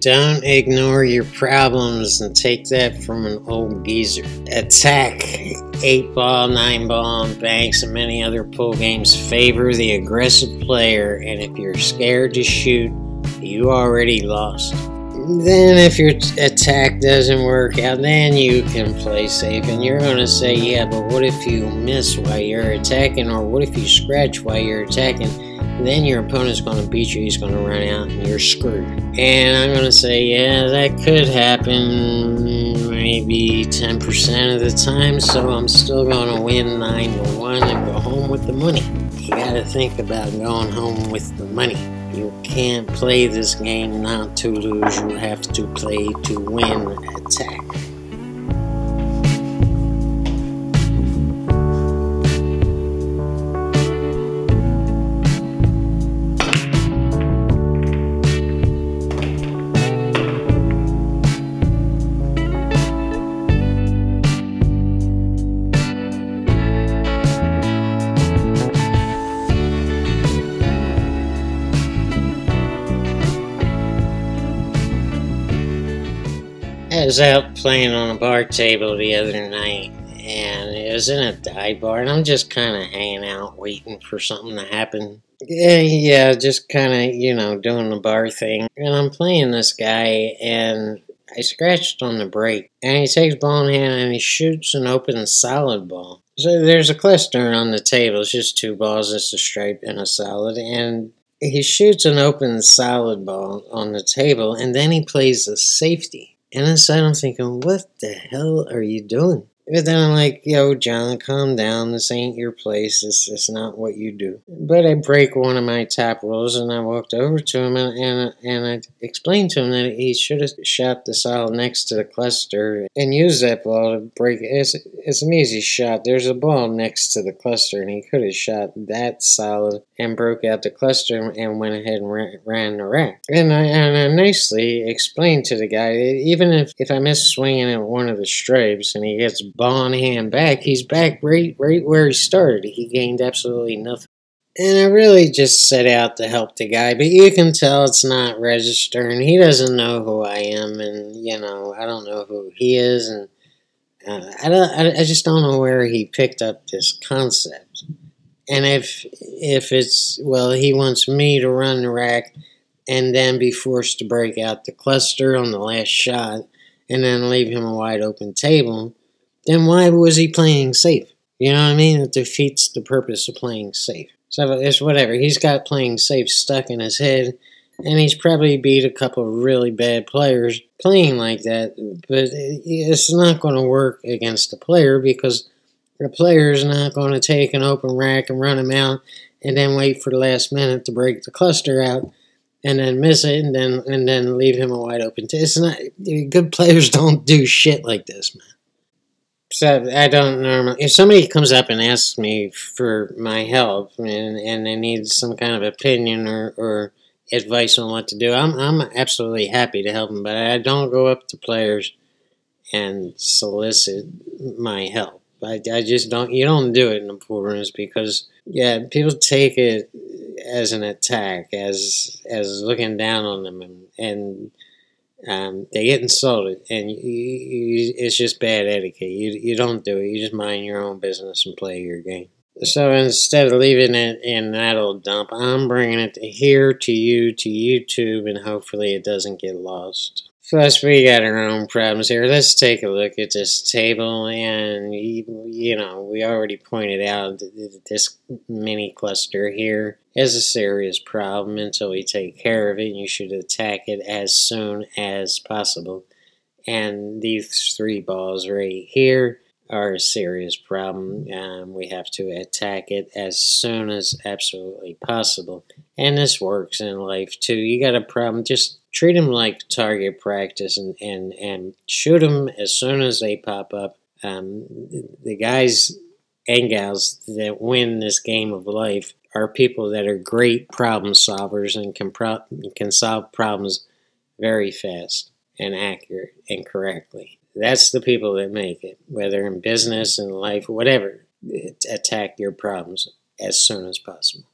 Don't ignore your problems and take that from an old geezer. Attack. 8-ball, 9-ball, and banks and many other pool games favor the aggressive player, and if you're scared to shoot, you already lost. Then if your attack doesn't work out, then you can play safe, and you're going to say, yeah, but what if you miss while you're attacking, or what if you scratch while you're attacking? Then your opponent's going to beat you, he's going to run out, and you're screwed. And I'm going to say, yeah, that could happen maybe 10% of the time, so I'm still going to win 9-1 and go home with the money. You got to think about going home with the money. You can't play this game not to lose, you have to play to win. Attack. I was out playing on a bar table the other night, and it was in a dive bar, and I'm just kind of hanging out waiting for something to happen. Yeah, just kind of, doing the bar thing. And I'm playing this guy, and I scratched on the break, and he takes ball in hand, and he shoots an open solid ball. So there's a cluster on the table. It's just 2 balls, it's a stripe and a solid, and he shoots an open solid ball on the table, and then he plays a safety. And inside I'm thinking, what the hell are you doing? But then I'm like, yo, John, calm down. This ain't your place. This is not what you do. But I break one of my top rules, and I walked over to him, and I explained to him that he should have shot the solid next to the cluster and used that ball to break it. It's an easy shot. There's a ball next to the cluster, and he could have shot that solid and broke out the cluster and went ahead and ran the rack. And I nicely explained to the guy, even if I miss swinging at one of the stripes and he gets ball in hand back, he's back right where he started. He gained absolutely nothing. And I really just set out to help the guy, but you can tell it's not registering. He doesn't know who I am, and I don't know who he is, and I just don't know where he picked up this concept. And if it's, well, he wants me to run the rack and then be forced to break out the cluster on the last shot and then leave him a wide open table, then why was he playing safe? You know what I mean? It defeats the purpose of playing safe. So it's whatever. He's got playing safe stuck in his head, and he's probably beat a couple of really bad players playing like that, but it's not going to work against the player, because the player is not going to take an open rack and run him out and then wait for the last minute to break the cluster out and then miss it and then leave him a wide open. It's not, good players don't do shit like this, man. So I don't normally, if somebody comes up and asks me for my help and they need some kind of opinion or advice on what to do, I'm absolutely happy to help them, but I don't go up to players and solicit my help. I just don't, you don't do it in the pool rooms, because, yeah, people take it as an attack, as looking down on them, and they get insulted, and it's just bad etiquette. You don't do it. You just mind your own business and play your game. So instead of leaving it in that old dump, I'm bringing it here to you, to YouTube, and hopefully it doesn't get lost. Plus, we got our own problems here. Let's take a look at this table, and, we already pointed out that this mini cluster here is a serious problem until we take care of it, and you should attack it as soon as possible. And these 3 balls right here are a serious problem. We have to attack it as soon as absolutely possible. And this works in life too. You got a problem, just treat them like target practice and shoot them as soon as they pop up. The guys and gals that win this game of life are people that are great problem solvers and can solve problems very fast and accurate and correctly. That's the people that make it, whether in business, in life, whatever. Attack your problems as soon as possible.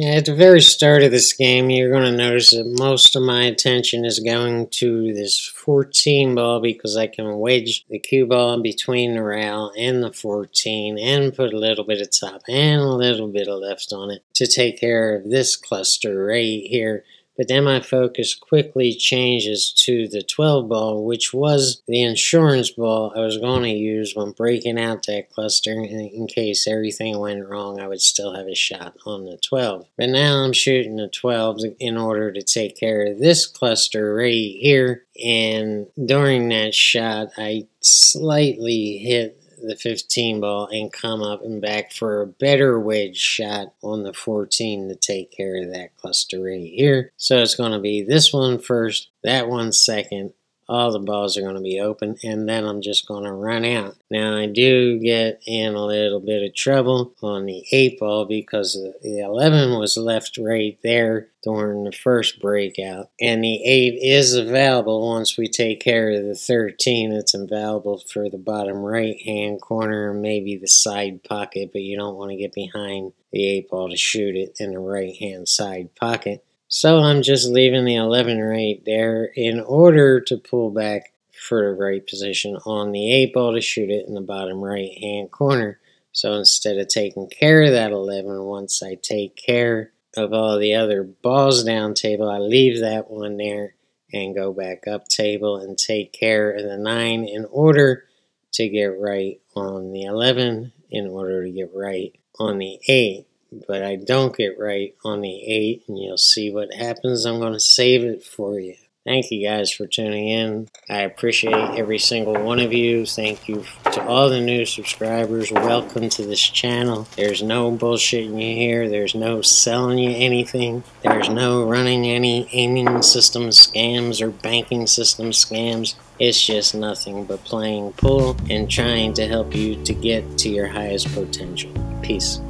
At the very start of this game, you're going to notice that most of my attention is going to this 14 ball because I can wedge the cue ball between the rail and the 14 and put a little bit of top and a little bit of left on it to take care of this cluster right here. But then my focus quickly changes to the 12 ball, which was the insurance ball I was going to use when breaking out that cluster. In case everything went wrong, I would still have a shot on the 12. But now I'm shooting the 12 in order to take care of this cluster right here. And during that shot, I slightly hit the 15 ball and come up and back for a better wedge shot on the 14 to take care of that cluster right here. So it's going to be this one first, that one second. All the balls are going to be open, and then I'm just going to run out. Now I do get in a little bit of trouble on the 8 ball because the 11 was left right there during the first breakout, and the 8 is available once we take care of the 13. It's available for the bottom right hand corner and maybe the side pocket, but you don't want to get behind the 8 ball to shoot it in the right hand side pocket. So I'm just leaving the 11 right there in order to pull back for the right position on the 8 ball to shoot it in the bottom right hand corner. So instead of taking care of that 11, once I take care of all the other balls down table, I leave that one there and go back up table and take care of the 9 in order to get right on the 11, in order to get right on the 8. But I don't get right on the 8, and you'll see what happens. I'm going to save it for you. Thank you guys for tuning in. I appreciate every single one of you. Thank you to all the new subscribers. Welcome to this channel. There's no bullshitting you here. There's no selling you anything. There's no running any aiming system scams or banking system scams. It's just nothing but playing pool and trying to help you to get to your highest potential. Peace.